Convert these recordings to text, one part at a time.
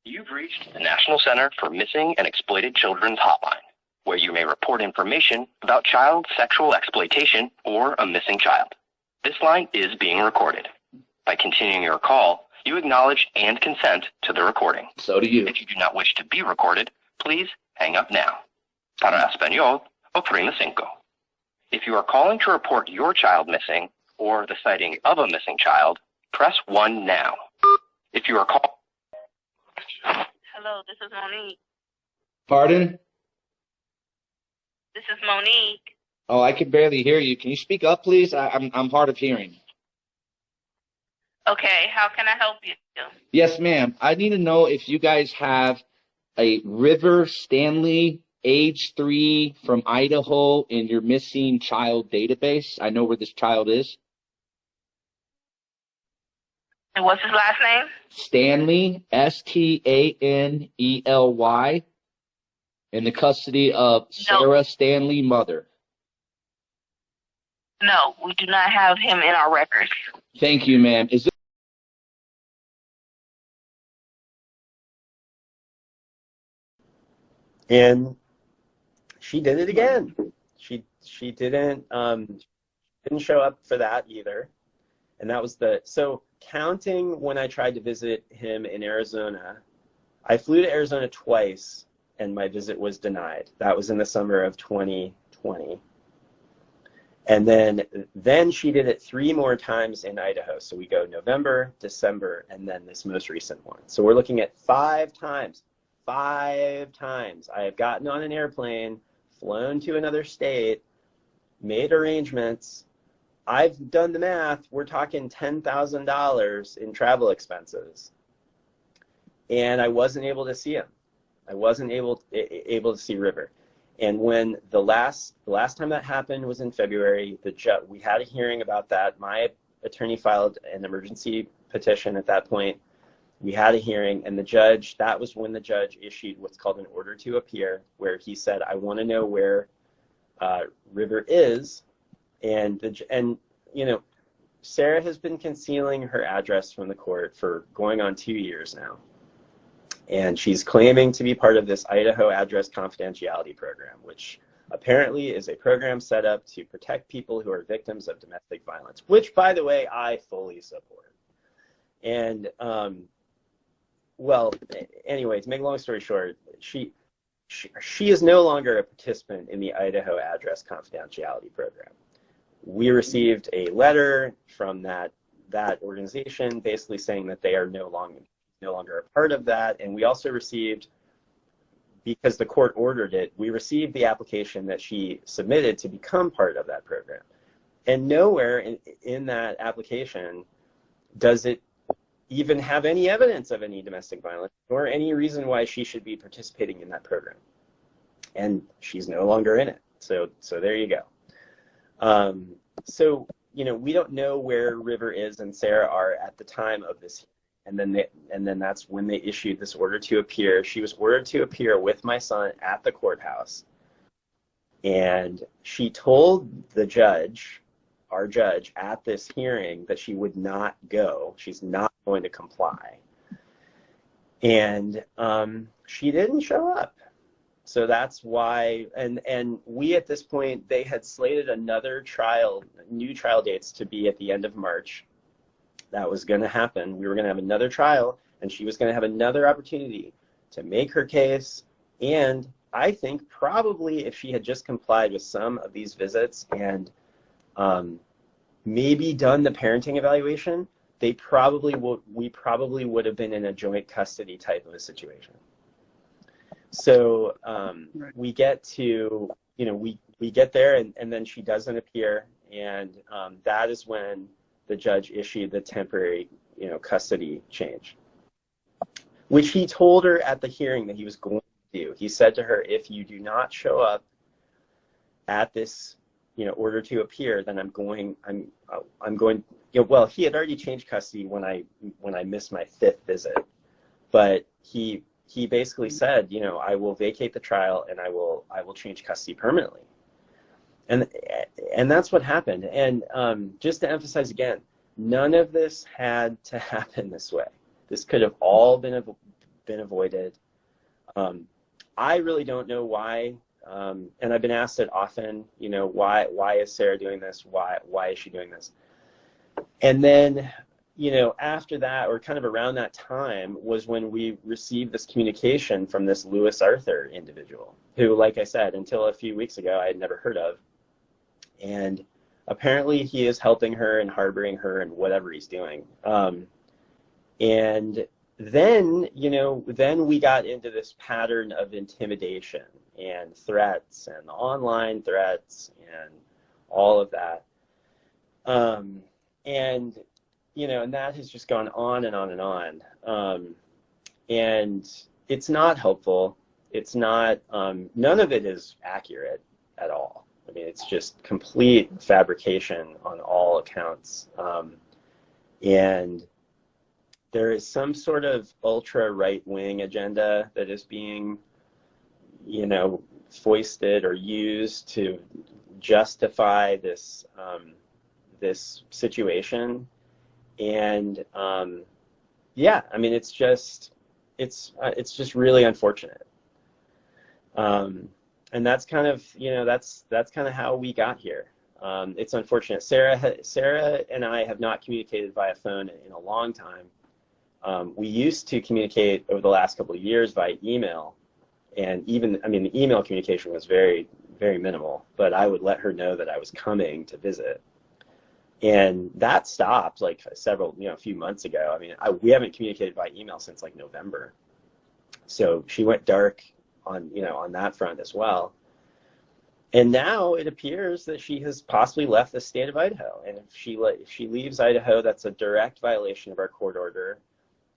You've reached the National Center for Missing and Exploited Children's Hotline, where you may report information about child sexual exploitation or a missing child. This line is being recorded. By continuing your call, you acknowledge and consent to the recording. So do you. If you do not wish to be recorded, please hang up now. Para Español, oprime cinco. If you are calling to report your child missing or the sighting of a missing child, press 1 now. If you are calling... Hello, this is Monique. Pardon? This is Monique. Oh, I can barely hear you. Can you speak up, please? I'm hard of hearing. Okay, how can I help you? Yes, ma'am. I need to know if you guys have a River Stanley, age 3, from Idaho in your missing child database. I know where this child is. And what's his last name? Stanley, Stanely, in the custody of Sarah Stanley, mother. No, we do not have him in our records. Thank you, ma'am. Is it And she did it again. She didn't show up for that either. And that was so counting when I tried to visit him in Arizona, I flew to Arizona twice and my visit was denied. That was in the summer of 2020. And then she did it 3 more times in Idaho. So we go November, December, and then this most recent one. So we're looking at 5 times. 5 times I have gotten on an airplane, flown to another state, made arrangements. I've done the math. We're talking $10,000 in travel expenses. And I wasn't able to see him. I wasn't able to see River. And when the last time that happened was in February, we had a hearing about that. My attorney filed an emergency petition at that point. We had a hearing, and that was when the judge issued what's called an order to appear, where he said, I want to know where River is. And you know, Sarah has been concealing her address from the court for going on 2 years now. And she's claiming to be part of this Idaho address confidentiality program, which apparently is a program set up to protect people who are victims of domestic violence, which, by the way, I fully support. And, well, anyway, to make a long story short, she is no longer a participant in the Idaho address confidentiality program. We received a letter from that organization basically saying that they are no longer a part of that. And we also received, because the court ordered it, we received the application that she submitted to become part of that program. And nowhere in that application does it even have any evidence of any domestic violence or any reason why she should be participating in that program. And she's no longer in it. So there you go. So, you know, we don't know where River is and Sarah are at the time of this. And then that's when they issued this order to appear. She was ordered to appear with my son at the courthouse. And she told the judge, our judge, at this hearing that she would not go. She's not going to comply. And she didn't show up. So that's why, and we at this point, they had slated another new trial dates to be at the end of March. That was going to happen. We were going to have another trial, and she was going to have another opportunity to make her case. And I think probably if she had just complied with some of these visits and maybe done the parenting evaluation, we probably would have been in a joint custody type of a situation. So we get to, you know, we get there, and then she doesn't appear, and that is when the judge issued the temporary, you know, custody change, which he told her at the hearing that he was going to do. He said to her, if you do not show up at this, you know, order to appear, then I'm going, you know, well, he had already changed custody when I missed my 5th visit, but he basically said, you know, I will vacate the trial and I will change custody permanently. And that's what happened. And just to emphasize again, none of this had to happen this way. This could have all been been avoided. I really don't know why, and I've been asked it often, you know, why is Sarah doing this? Why is she doing this? And then, you know, after that, or kind of around that time, was when we received this communication from this Lewis Arthur individual, who, like I said, until a few weeks ago, I had never heard of. And apparently he is helping her and harboring her and whatever he's doing. And then, you know, then we got into this pattern of intimidation and threats and online threats and all of that. And, you know, and that has just gone on and on and on. And it's not helpful. It's not, none of it is accurate at all. I mean, it's just complete fabrication on all accounts. And there is some sort of ultra right-wing agenda that is being, you know, foisted or used to justify this this situation. And yeah, I mean, it's just really unfortunate. And that's kind of, you know, that's kind of how we got here. It's unfortunate. Sarah and I have not communicated via phone in a long time. We used to communicate over the last couple of years via email, and even, I mean, the email communication was very, very minimal, but I would let her know that I was coming to visit. And that stopped like a few months ago. I mean, we haven't communicated by email since like November. So she went dark on, you know, on that front as well. And now it appears that she has possibly left the state of Idaho. And if she leaves Idaho, that's a direct violation of our court order.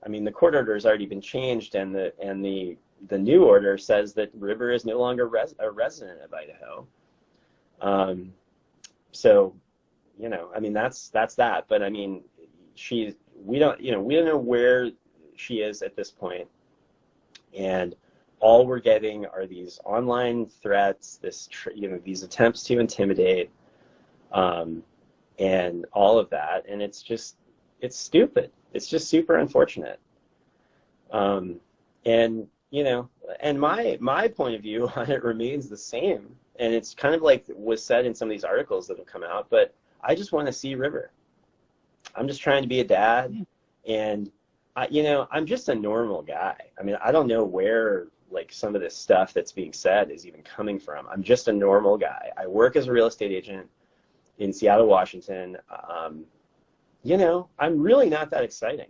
I mean, the court order has already been changed, and the new order says that River is no longer a resident of Idaho. So, you know, I mean, that's that. But I mean, we don't know where she is at this point, and all we're getting are these online threats, these attempts to intimidate, and all of that. And it's stupid. It's just super unfortunate. And, you know, and my point of view on it remains the same. And it's kind of like was said in some of these articles that have come out, but I just want to see River. I'm just trying to be a dad, and I'm just a normal guy. I mean, I don't know where like some of this stuff that's being said is even coming from. I'm just a normal guy. I work as a real estate agent in Seattle, Washington. You know, I'm really not that exciting.